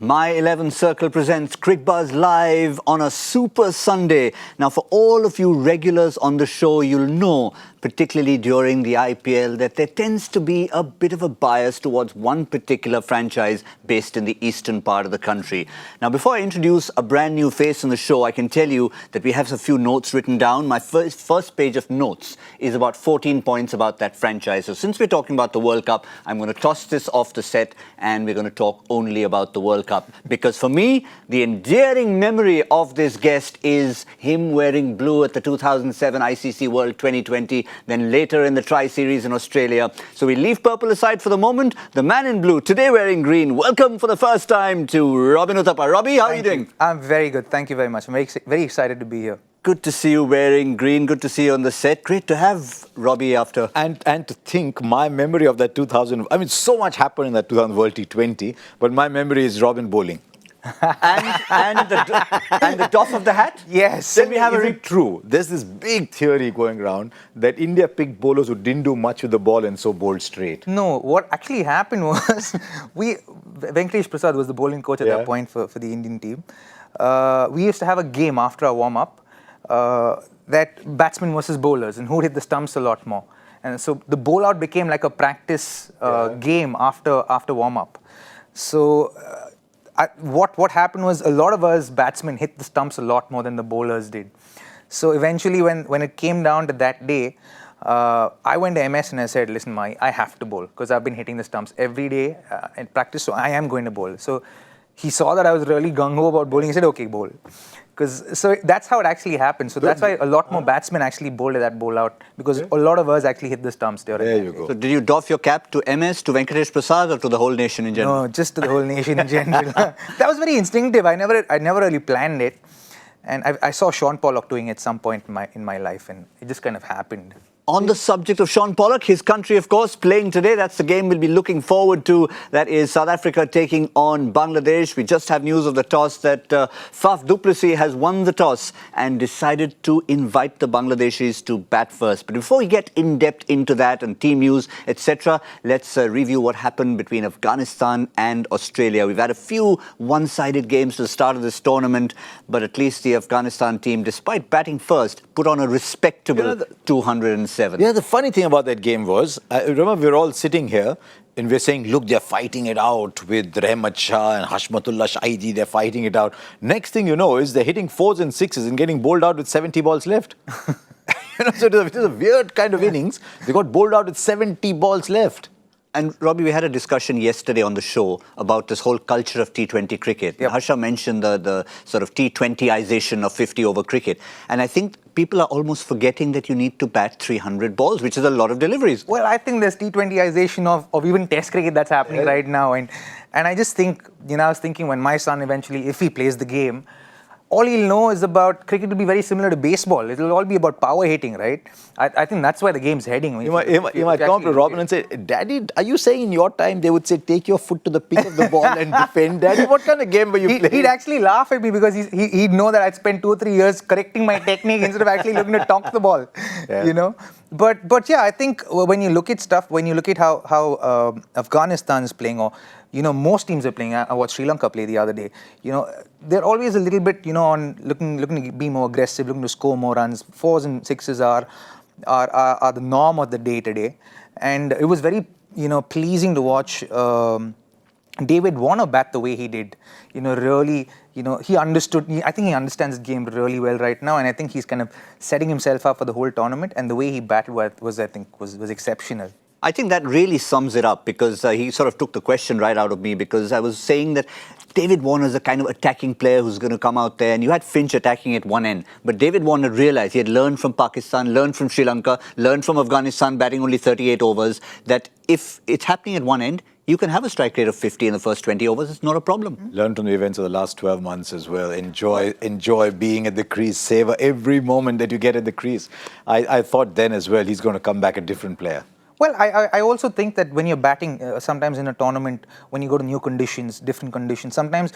My 11th Circle presents Cricbuzz live on a Super Sunday. Now, for all of you regulars on the show, you'll know, particularly during the IPL, that there tends to be a bit of a bias towards one particular franchise based in the eastern part of the country. Now, before I introduce a brand new face on the show, I can tell you that we have a few notes written down. My first page of notes is about 14 points about that franchise. So since we're talking about the World Cup, I'm going to toss this off the set and we're going to talk only about the World Cup. Because for me, the endearing memory of this guest is him wearing blue at the 2007 ICC World 2020, then later in the Tri-Series in Australia. So we leave purple aside for the moment. The man in blue, today wearing green. Welcome for the first time to Robin Uthappa. Robbie, how are you doing? I'm very good. Thank you very much. I'm very excited to be here. Good to see you wearing green. Good to see you on the set. Great to have Robbie after. And to think my memory of that 2000, I mean, so much happened in that 2000 World T20, but my memory is Robin bowling. and the doff of the hat? Yes. Then we have is it true? There's this big theory going around that India picked bowlers who didn't do much with the ball and so bowled straight. No, what actually happened was Venkatesh Prasad was the bowling coach at that point for the Indian team. We used to have a game after our warm-up that batsmen versus bowlers and who hit the stumps a lot more. And so the bowl out became like a practice game after warm-up. So what happened was a lot of us batsmen hit the stumps a lot more than the bowlers did. So eventually when it came down to that day, I went to MS and I said, listen, I have to bowl because I've been hitting the stumps every day in practice, so I am going to bowl. So he saw that I was really gung-ho about bowling. He said, okay, bowl. So that's how it actually happened. So that's why a lot more batsmen actually bowled at that bowl out because a lot of us actually hit the stumps during There you go. So did you doff your cap to MS, to Venkatesh Prasad or to the whole nation in general? No, just to the whole nation in general. That was very instinctive. I never really planned it. And I saw Sean Pollock doing it at some point in my life and it just kind of happened. On the subject of Sean Pollock, his country, of course, playing today. That's the game we'll be looking forward to. That is South Africa taking on Bangladesh. We just have news of the toss that Faf du Plessis has won the toss and decided to invite the Bangladeshis to bat first. But before we get in-depth into that and team news, etc., let's review what happened between Afghanistan and Australia. We've had a few one-sided games to the start of this tournament, but at least the Afghanistan team, despite batting first, put on a respectable 207. Yeah, the funny thing about that game was, remember we were all sitting here and we're saying, look, they're fighting it out with Rahmat Shah and Hashmatullah Shahidi, they're fighting it out. Next thing you know is they're hitting 4s and 6s and getting bowled out with 70 balls left. So it was a weird kind of innings. They got bowled out with 70 balls left. And Robbie, we had a discussion yesterday on the show about this whole culture of T20 cricket. Yep. Harsha mentioned the sort of T20ization of 50-over cricket. And I think people are almost forgetting that you need to bat 300 balls, which is a lot of deliveries. Well, I think there's T20ization of even Test cricket that's happening right now. And I just think, I was thinking when my son eventually, if he plays the game, all he'll know is about cricket will be very similar to baseball. It'll all be about power hitting, right? I think that's where the game's heading. You might come to Robin and say, Daddy, are you saying in your time they would say, take your foot to the peak of the ball and defend? Daddy, what kind of game were you playing? He'd actually laugh at me because he'd know that I'd spent 2 or 3 years correcting my technique instead of actually looking to tonk the ball, But yeah, I think when you look at stuff, when you look at how Afghanistan is playing or, most teams are playing. I watched Sri Lanka play the other day. They're always a little bit, on looking to be more aggressive, looking to score more runs. 4s and 6s are the norm of the day today. And it was very, pleasing to watch David Warner bat the way he did. Really, he understood. I think he understands the game really well right now. And I think he's kind of setting himself up for the whole tournament. And the way he batted was exceptional. I think that really sums it up because he sort of took the question right out of me because I was saying that David Warner is a kind of attacking player who's going to come out there and you had Finch attacking at one end. But David Warner realized he had learned from Pakistan, learned from Sri Lanka, learned from Afghanistan batting only 38 overs that if it's happening at one end, you can have a strike rate of 50 in the first 20 overs. It's not a problem. Learn from the events of the last 12 months as well. Enjoy being at the crease. Savor every moment that you get at the crease. I thought then as well he's going to come back a different player. Well, I also think that when you're batting, sometimes in a tournament, when you go to new conditions, different conditions, sometimes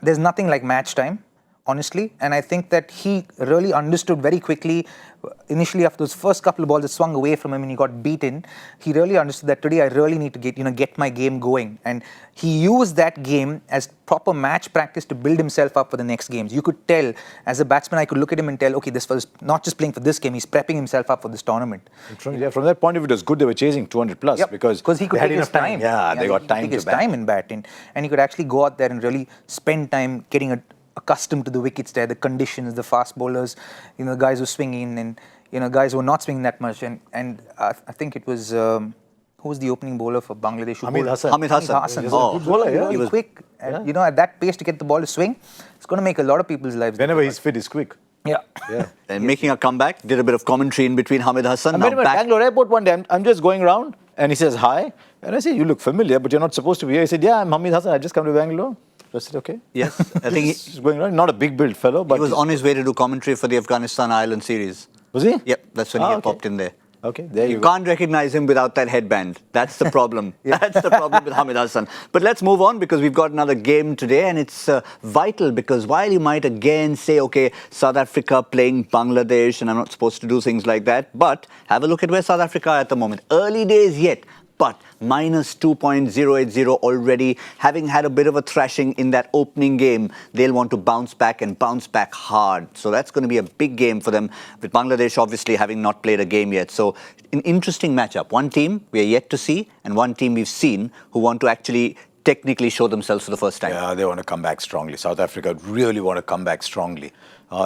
there's nothing like match time honestly. And I think that he really understood very quickly, initially after those first couple of balls that swung away from him and he got beaten, he really understood that today I really need to get my game going. And he used that game as proper match practice to build himself up for the next games. You could tell, as a batsman, I could look at him and tell, okay, this was not just playing for this game, he's prepping himself up for this tournament. Yeah, from that point of view, it was good they were chasing 200 plus because he could they had take his enough time. Yeah, they got he time take to his bat. time in batting, and he could actually go out there and really spend time getting accustomed to the wickets there, the conditions, the fast bowlers, the guys who swing in, and guys who are not swinging that much. And I think it was who was the opening bowler for Bangladesh? Hamid Hassan. Hamid Hassan. He was a good bowler, yeah. He was quick. And, at that pace to get the ball to swing, it's going to make a lot of people's lives. Whenever he's fit, he's quick. Yeah. And making a comeback, did a bit of commentary in between Hamid Hassan. I met him at Bangalore airport one day. I'm just going around and he says, hi. And I say, you look familiar, but you're not supposed to be here. He said, yeah, I'm Hamid Hassan. I just come to Bangalore. I said, okay. Yes, I think he's going around. Not a big build fellow, but he was on his way to do commentary for the Afghanistan-Ireland series. Was he? Yep, that's when he popped in there. Okay, there you You go. can't recognize him without that headband. That's the problem. That's the problem with Hamid Hassan. But let's move on because we've got another game today and it's vital because while you might again say, okay, South Africa playing Bangladesh and I'm not supposed to do things like that, but have a look at where South Africa are at the moment. Early days yet, but minus 2.080 already. Having had a bit of a thrashing in that opening game, they'll want to bounce back and bounce back hard. So that's going to be a big game for them, with Bangladesh obviously having not played a game yet. So an interesting matchup. One team we are yet to see and one team we've seen who want to actually technically show themselves for the first time. Yeah, they want to come back strongly. South Africa really want to come back strongly.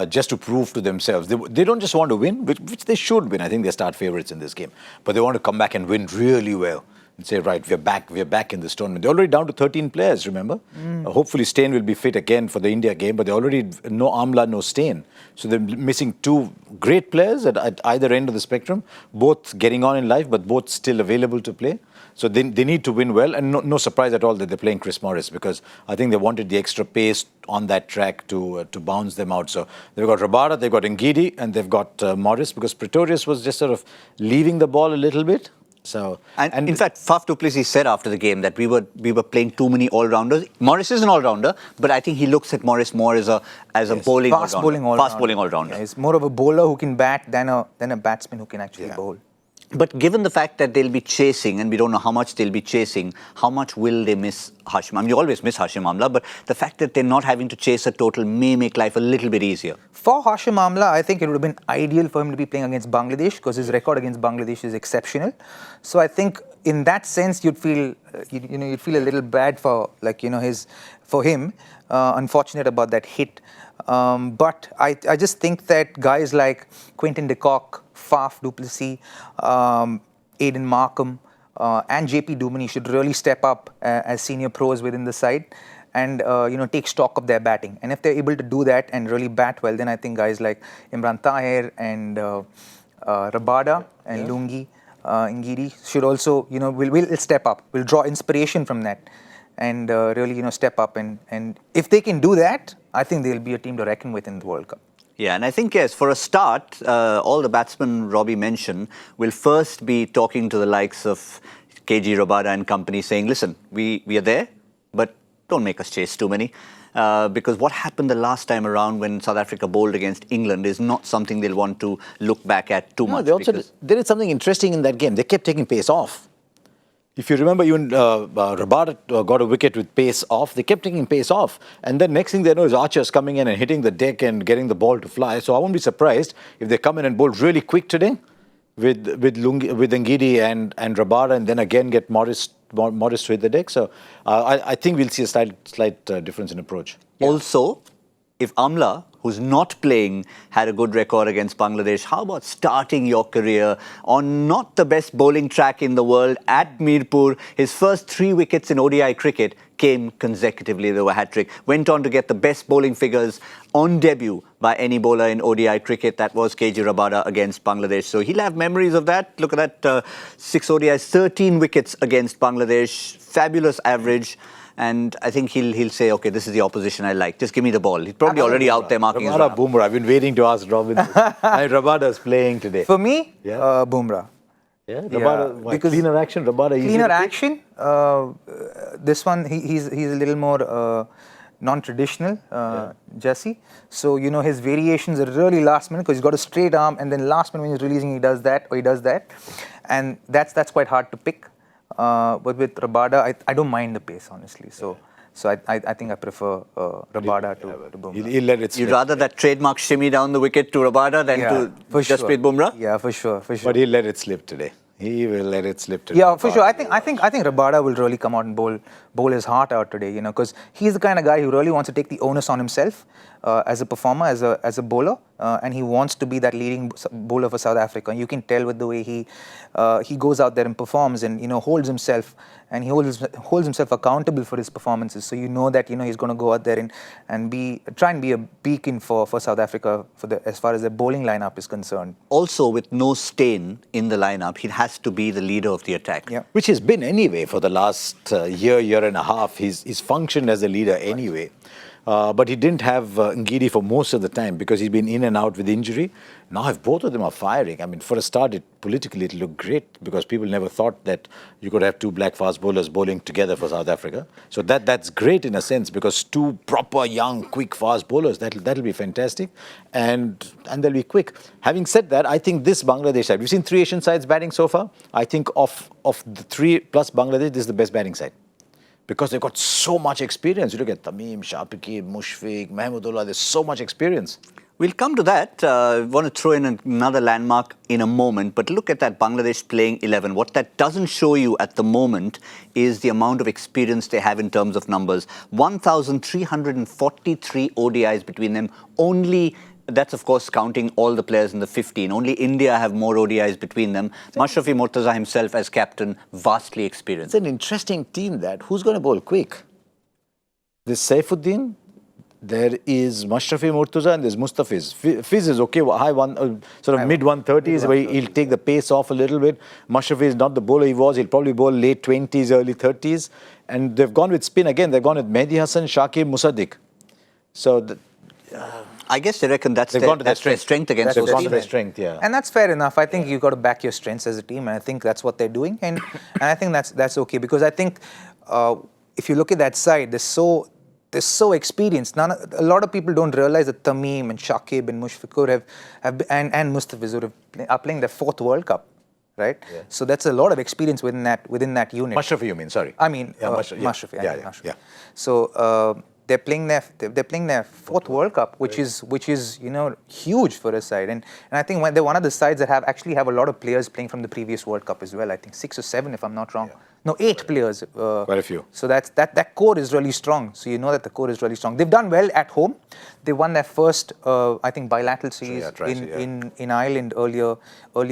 Just to prove to themselves. They don't just want to win, which they should win. I think they start favourites in this game. But they want to come back and win really well. And say, right, we're back in this tournament. They're already down to 13 players, remember? Hopefully Steyn will be fit again for the India game, but they're already no Amla, no Steyn. So they're missing two great players at either end of the spectrum, both getting on in life, but both still available to play. So they need to win well, and no surprise at all that they're playing Chris Morris, because I think they wanted the extra pace on that track to bounce them out. So they've got Rabada, they've got Ngidi, and they've got Morris, because Pretorius was just sort of leaving the ball a little bit. So and in fact, Faf du Plessis said after the game that we were playing too many all-rounders. Morris is an all-rounder, but I think he looks at Morris more as a bowling fast all-rounder. Fast bowling all-rounder. Yeah, he's more of a bowler who can bat than a batsman who can actually bowl. But given the fact that they'll be chasing, and we don't know how much they'll be chasing, how much will they miss Hashim? I mean, you always miss Hashim Amla, but the fact that they're not having to chase a total may make life a little bit easier. For Hashim Amla, I think it would have been ideal for him to be playing against Bangladesh, because his record against Bangladesh is exceptional. So I think in that sense, you'd feel you'd feel a little bad for him. Unfortunate about that hit. But I just think that guys like Quinton de Kock, Faf du Plessis, Aidan Markham, and JP Duminy should really step up as senior pros within the side and take stock of their batting. And if they're able to do that and really bat well, then I think guys like Imran Tahir and Rabada and Lungi, Ngidi should also will step up. Will draw inspiration from that and really step up. And if they can do that, I think they'll be a team to reckon with in the World Cup. Yeah, and I think, yes, for a start, all the batsmen Robbie mentioned will first be talking to the likes of KG Rabada and company, saying, listen, we are there, but don't make us chase too many. Because what happened the last time around when South Africa bowled against England is not something they'll want to look back at too much. They did something interesting in that game. They kept taking pace off. If you remember, even Rabada got a wicket with pace off. They kept taking pace off. And then next thing they know is Archer's coming in and hitting the deck and getting the ball to fly. So I won't be surprised if they come in and bowl really quick today with Ngidi and Rabada, and then again get Morris to hit the deck. So I think we'll see a slight difference in approach. Also, if Amla, who's not playing, had a good record against Bangladesh, how about starting your career on not the best bowling track in the world at Mirpur? His first 3 wickets in ODI cricket came consecutively. They were hat-trick. Went on to get the best bowling figures on debut by any bowler in ODI cricket. That was KG Rabada against Bangladesh. So he'll have memories of that. Look at that, 6 ODIs, 13 wickets against Bangladesh. Fabulous average. And I think he'll say, okay, this is the opposition I like. Just give me the ball. He's probably already out there marking his run. Bumrah. I've been waiting to ask Robin. Rabada's playing today. For me, Bumrah. Yeah, Rabada, because cleaner action, Rabada easier. Cleaner action. This one, he's a little more non-traditional jersey. So, his variations are really last minute because he's got a straight arm, and then last minute when he's releasing, he does that or he does that. And that's quite hard to pick. But with Rabada, I don't mind the pace, honestly. So I think I prefer Rabada to Bumrah. He'll let it slip. You'd rather that trademark shimmy down the wicket to Rabada than to Jasprit Bumrah? Yeah, for sure. But he'll let it slip today. He will let it slip today. Yeah, for sure. I think Rabada will really come out and bowl his heart out today. Because he's the kind of guy who really wants to take the onus on himself as a performer, as a bowler, and he wants to be that leading bowler for South Africa. And you can tell with the way he goes out there and performs, and holds himself, and he holds himself accountable for his performances. So that he's going to go out there and try and be a beacon for South Africa as far as the bowling lineup is concerned. Also, with no stain in the lineup, he has to be the leader of the attack. Yeah. Which he's been anyway for the last year and a half. He's functioned as a leader anyway. But he didn't have Ngidi for most of the time because he's been in and out with injury. Now, if both of them are firing, I mean, for a start, politically it looked great because people never thought that you could have two black fast bowlers bowling together for South Africa. So that's great in a sense because two proper young, quick, fast bowlers, that'll be fantastic. And they'll be quick. Having said that, I think this Bangladesh side, we've seen three Asian sides batting so far. I think of the three plus Bangladesh, this is the best batting side. Because they've got so much experience. You look at Tamim, Shapiki, Mushfiq, Mahmudullah, there's so much experience. We'll come to that. I want to throw in another landmark in a moment, but look at that Bangladesh playing 11. What that doesn't show you at the moment is the amount of experience they have in terms of numbers. 1,343 ODIs between them. That's, of course, counting all the players in the 15. Only India have more ODIs between them. Mashrafi Mortaza himself as captain, vastly experienced. It's an interesting team that. Who's going to bowl quick? There's Saifuddin, there is Mashrafi Mortaza, and there's Mustafiz. Fiz is okay, mid 130s, where he'll take the pace off a little bit. Mashrafi is not the bowler he was. He'll probably bowl late 20s, early 30s. And they've gone with spin again. They've gone with Mehdi Hassan, Shakib, Musaddiq. So... I guess they reckon that's their strength against those teams. Their strength, yeah. And that's fair enough. I think you've got to back your strengths as a team, and I think that's what they're doing. And I think that's okay because I think if you look at that side, they're so experienced. A lot of people don't realize that Tamim and Shakib and Mushfiqur and Mustafiz are playing their 4th World Cup. Right, yeah. So that's a lot of experience within that unit. Mashrafi, you mean? Sorry. I mean, Mashrafi. Yeah. So they're playing their 4th World Cup, which is huge for a side. And I think they're one of the sides that actually have a lot of players playing from the previous World Cup as well. I think 6 or 7, if I'm not wrong. Yeah. No, 8 players. Quite a few. So that core is really strong. So that the core is really strong. They've done well at home. They won their first, I think, bilateral series in Ireland earlier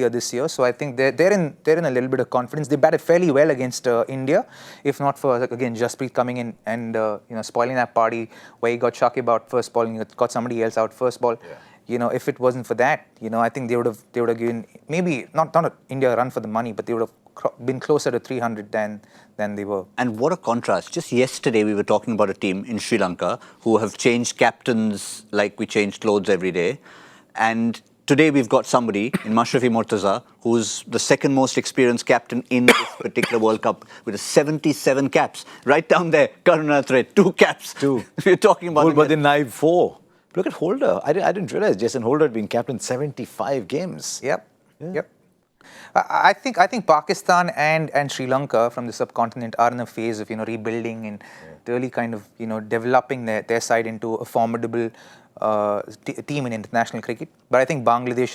this year. So I think they're in a little bit of confidence. They batted fairly well against India, if not for again Jasprit coming in and spoiling that party where he got Shakib out first ball and he got somebody else out first ball. Yeah. If it wasn't for that, I think they would have given maybe not India a run for the money, but they would have been closer to 300 than they were. And what a contrast. Just yesterday we were talking about a team in Sri Lanka who have changed captains like we change clothes every day. And today we've got somebody in Mashrafi Mortaza who's the 2nd most experienced captain in this particular World Cup with 77 caps. Right down there, Karunathre, 2 caps. 2. We're talking about... Gulbuddin Naib, 4. Look at Holder. I didn't realize Jason Holder had been captain 75 games. Yep. I think Pakistan and Sri Lanka from the subcontinent are in a phase of rebuilding and really kind of developing their side into a formidable team in international cricket. But I think Bangladesh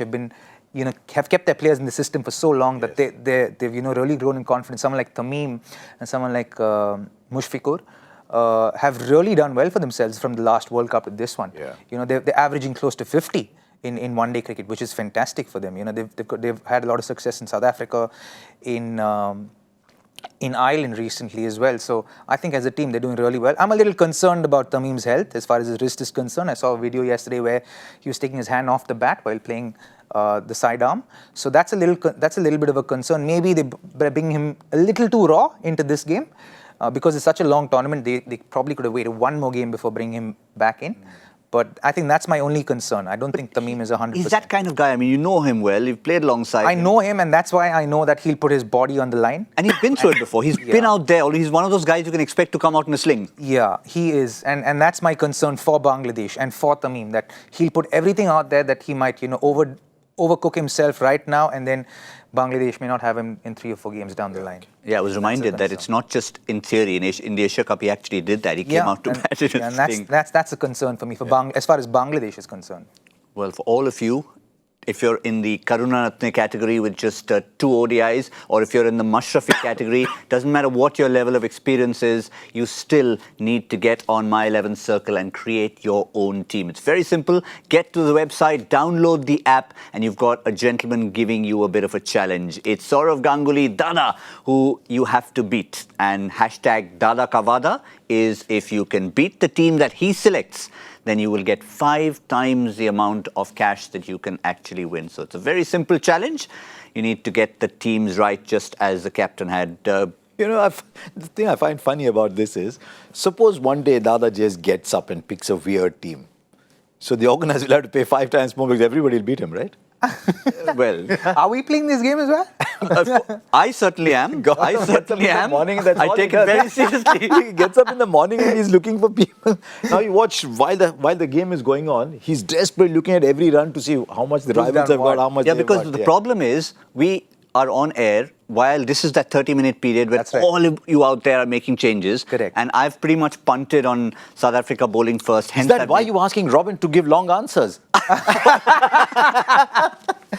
have kept their players in the system for so long that they've really grown in confidence. Someone like Tamim and someone like Mushfiqur have really done well for themselves from the last World Cup to this one. Yeah. They're averaging close to 50. In one-day cricket, which is fantastic for them. They've had a lot of success in South Africa, in Ireland recently as well. So I think as a team, they're doing really well. I'm a little concerned about Tamim's health as far as his wrist is concerned. I saw a video yesterday where he was taking his hand off the bat while playing the sidearm. So that's a little bit of a concern. Maybe they bring him a little too raw into this game because it's such a long tournament. They probably could have waited one more game before bringing him back in. But I think that's my only concern. I don't think Tamim is 100%. He's that kind of guy. I mean, you know him well. You've played alongside I him. know him, and that's why I know that he'll put his body on the line. And he's been through it before. He's been out there. He's one of those guys you can expect to come out in a sling. Yeah, he is. And that's my concern for Bangladesh and for Tamim, that he'll put everything out there that he might, overcook himself right now, and then Bangladesh may not have him in 3 or 4 games down the line. Yeah, I was reminded that it's not just in theory. In the Asia Cup, he actually did that. He came out to bat in a sling. That's a concern for me, as far as Bangladesh is concerned. Well, for all of you, if you're in the Karunaratne category with just 2 ODIs, or if you're in the Mashrafi category, doesn't matter what your level of experience is, you still need to get on My 11 Circle and create your own team. It's very simple. Get to the website, download the app, and you've got a gentleman giving you a bit of a challenge. It's Saurav Ganguly, Dada, who you have to beat. And hashtag Dada Kavada is if you can beat the team that he selects, then you will get 5 times the amount of cash that you can actually win. So it's a very simple challenge. You need to get the teams right, just as the captain had. The thing I find funny about this is, suppose one day Dada just gets up and picks a weird team. So the organizer will have to pay 5 times more because everybody will beat him, right? Well, are we playing this game as well? I certainly am. I certainly am. I take it very seriously. He gets up in the morning and he's looking for people. Now you watch while the game is going on, he's desperately looking at every run to see how much the rivals have got, how much. Yeah, because the problem is we are on air while this is that 30-minute period where all of you out there are making changes. Correct. And I've pretty much punted on South Africa bowling first. Is that why you asking Robin to give long answers?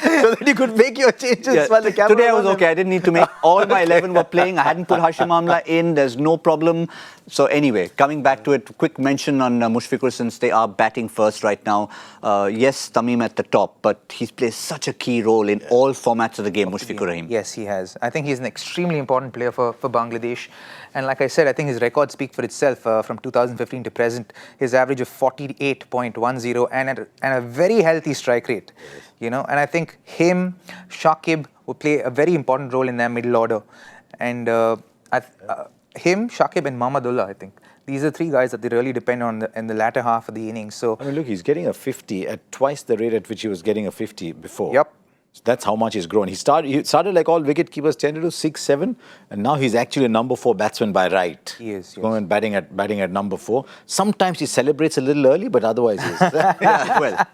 So that you could make your changes while the camera Today I was okay. I didn't need to make all my 11 were playing. I hadn't put Harsha Amla in. There's no problem. So anyway, coming back to it, quick mention on Mushfiqur, since they are batting first right now. Yes, Tamim at the top, but he's played such a key role in all formats of the game, Mushfiqur Rahim. Yes, he has. I think he's an extremely important player for Bangladesh. And like I said, I think his records speak for itself from 2015 to present. His average of 48.10 and a very healthy strike rate. And I think him, Shakib will play a very important role in their middle order. And him, Shakib and Mahmudullah, I think. These are 3 guys that they really depend on in the latter half of the innings. So I mean, look, he's getting a 50 at twice the rate at which he was getting a 50 before. Yep. So that's how much he's grown. He started like all wicket keepers tend to do, 6, 7, and now he's actually a number 4 batsman by right. He is. Going and batting at number 4. Sometimes he celebrates a little early, but otherwise he's. Well.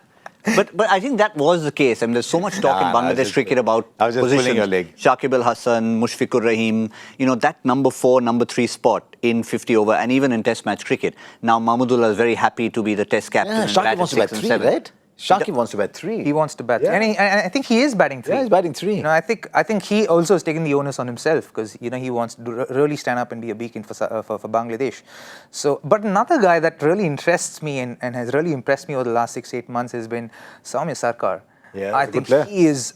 But I think that was the case. I mean, there's so much talk in Bangladesh cricket about positions. Your leg. Shakib Al Hasan, Mushfiqur Rahim, that number 4, number 3 spot in 50 over and even in Test match cricket. Now Mahmudullah is very happy to be the Test captain. Yeah, Shakib wants to bat 3, right? Shakib wants to bat 3. He wants to bat 3. And I think he is batting 3. Yeah, he's batting 3. I think he also has taken the onus on himself because he wants to really stand up and be a beacon for Bangladesh. So, but another guy that really interests me and has really impressed me over the last 6-8 months has been Soumya Sarkar. Yeah, I think he is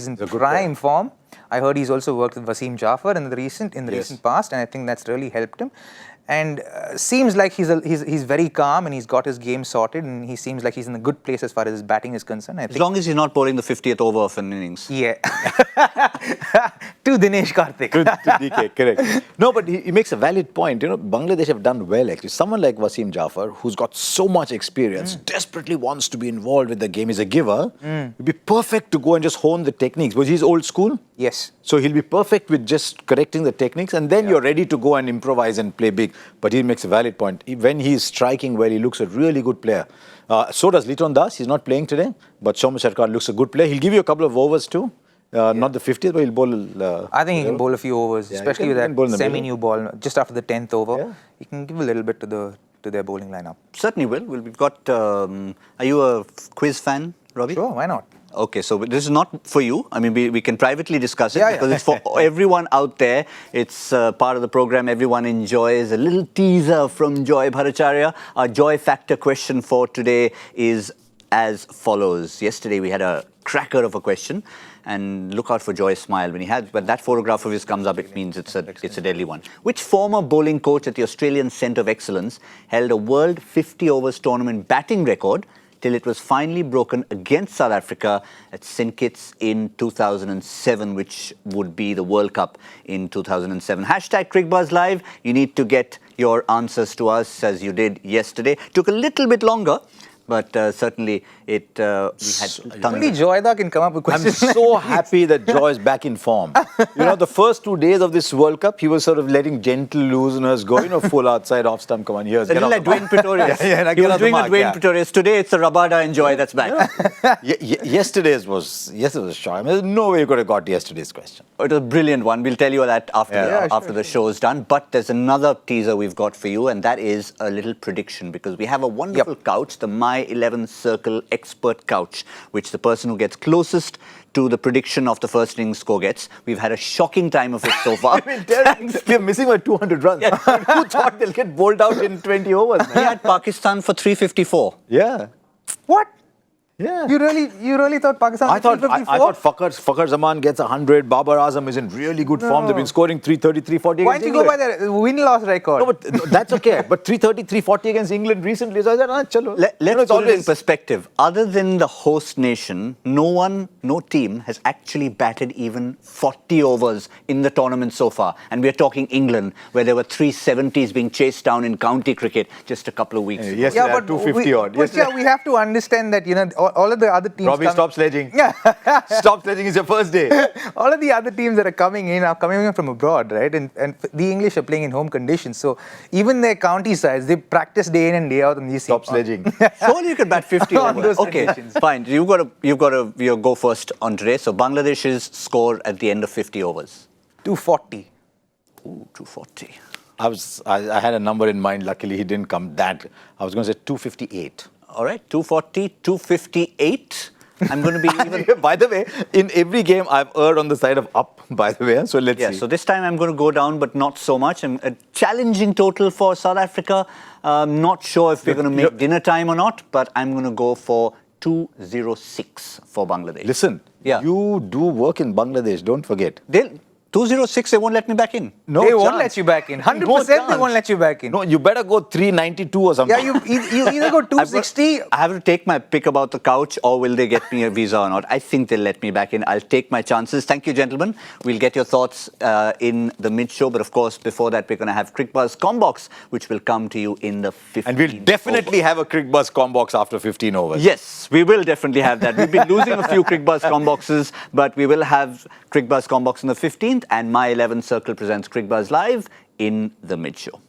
in prime form. I heard he's also worked with Wasim Jafar in the recent past, and I think that's really helped him. And seems like he's very calm and he's got his game sorted, and he seems like he's in a good place as far as his batting is concerned. As long as he's not bowling the 50th over of an innings. Yeah. To Dinesh Karthik. To DK, correct. No, but he makes a valid point. Bangladesh have done well actually. Someone like Wasim Jafar, who's got so much experience, desperately wants to be involved with the game, is a giver. It'd be perfect to go and just hone the techniques. Because he's old school. Yes. So he'll be perfect with just correcting the techniques, and then you're ready to go and improvise and play big. But he makes a valid point. When he's striking well, he looks a really good player. So does Liton Das. He's not playing today, but Soumya Sarkar looks a good player. He'll give you a couple of overs too. Not the 50th, but he'll bowl. I think he can bowl a few overs, especially with that semi-new ball just after the 10th over. Yeah. He can give a little bit to their bowling lineup. Certainly will. We've got. Are you a quiz fan, Robbie? Sure, why not? Okay, so this is not for you. I mean, we can privately discuss it because it's for everyone out there. It's part of the program everyone enjoys. A little teaser from Joy Bhattacharya. Our Joy Factor question for today is as follows. Yesterday we had a cracker of a question, and look out for Joy's smile when that photograph of his comes up. It means it's a deadly one. Which former bowling coach at the Australian Centre of Excellence held a World 50 overs tournament batting record till it was finally broken against South Africa at St. Kitts in 2007, which would be the World Cup in 2007. Hashtag Cricbuzz Live. You need to get your answers to us as you did yesterday. Took a little bit longer, But certainly we had tons Only Joyda can come up with I'm questions. so happy that Joy is back in form. You know, the first 2 days of this World Cup, he was sort of letting gentle looseners go, full outside off stump. Come on, here's a little like Dwayne Pretorius. He was doing a Dwayne Pretorius. Today it's the Rabada and Joy that's back. Yesterday's was a shock. I mean, there's no way you could have got yesterday's question. It was a brilliant one. We'll tell you that after the show is done. But there's another teaser we've got for you, and that is a little prediction, because we have a wonderful couch, the My 11 Circle Expert Couch, which the person who gets closest to the prediction of the first inning score gets. We've had a shocking time of it so far. We're missing by 200 runs. Yeah. Who thought they'll get bowled out in 20 overs? We had Pakistan for 354. Yeah. What? Yeah. You really thought Pakistan I was thought 354? Fakhar Zaman gets 100. Babar Azam is in really good form. They've been scoring 330, 340 Why against don't you go England. by the win-loss record? No, but that's okay. But 330, 340 against England recently. So I said, chalo. Let's put it in perspective. Other than the host nation, no team has actually batted even 40 overs in the tournament so far. And we're talking England, where there were 370s being chased down in county cricket just a couple of weeks ago. Yesterday had 250 odd. we have to understand that, all of the other teams... Robbie, stop sledging. Yeah. Stop sledging. It's your first day. All of the other teams that are coming in are coming in from abroad, right? And the English are playing in home conditions. So even their county sides, they practice day in and day out on these. Stop sledging. Surely you could bat 50 On overs. those Okay, conditions. fine. You've got to go first on today. So Bangladesh's score at the end of 50 overs. 240. Ooh, 240. I had a number in mind. Luckily, he didn't come that. I was going to say 258. All right, 240, 258. I'm going to be even... By the way, in every game, I've erred on the side of up, by the way. So let's see. So this time I'm going to go down, but not so much. A challenging total for South Africa. Not sure if we're going to make dinner time or not, but I'm going to go for 206 for Bangladesh. Listen, you do work in Bangladesh, don't forget. 206, they won't let me back in. No They won't chance. let you back in. 100% No they chance. won't let you back in. No, you better go 392 or something. Yeah, you either go 260... I have to take my pick about the couch, or will they get me a visa or not? I think they'll let me back in. I'll take my chances. Thank you, gentlemen. We'll get your thoughts in the mid-show. But of course, before that, we're going to have Cricbuzz Combox, which will come to you in the 15th And we'll definitely have a Cricbuzz Combox after 15 overs. Yes, we will definitely have that. We've been losing a few Cricbuzz Comboxes, but we will have Cricbuzz Combox on the 15th, and My 11 Circle presents Cricbuzz Live in the mid-show.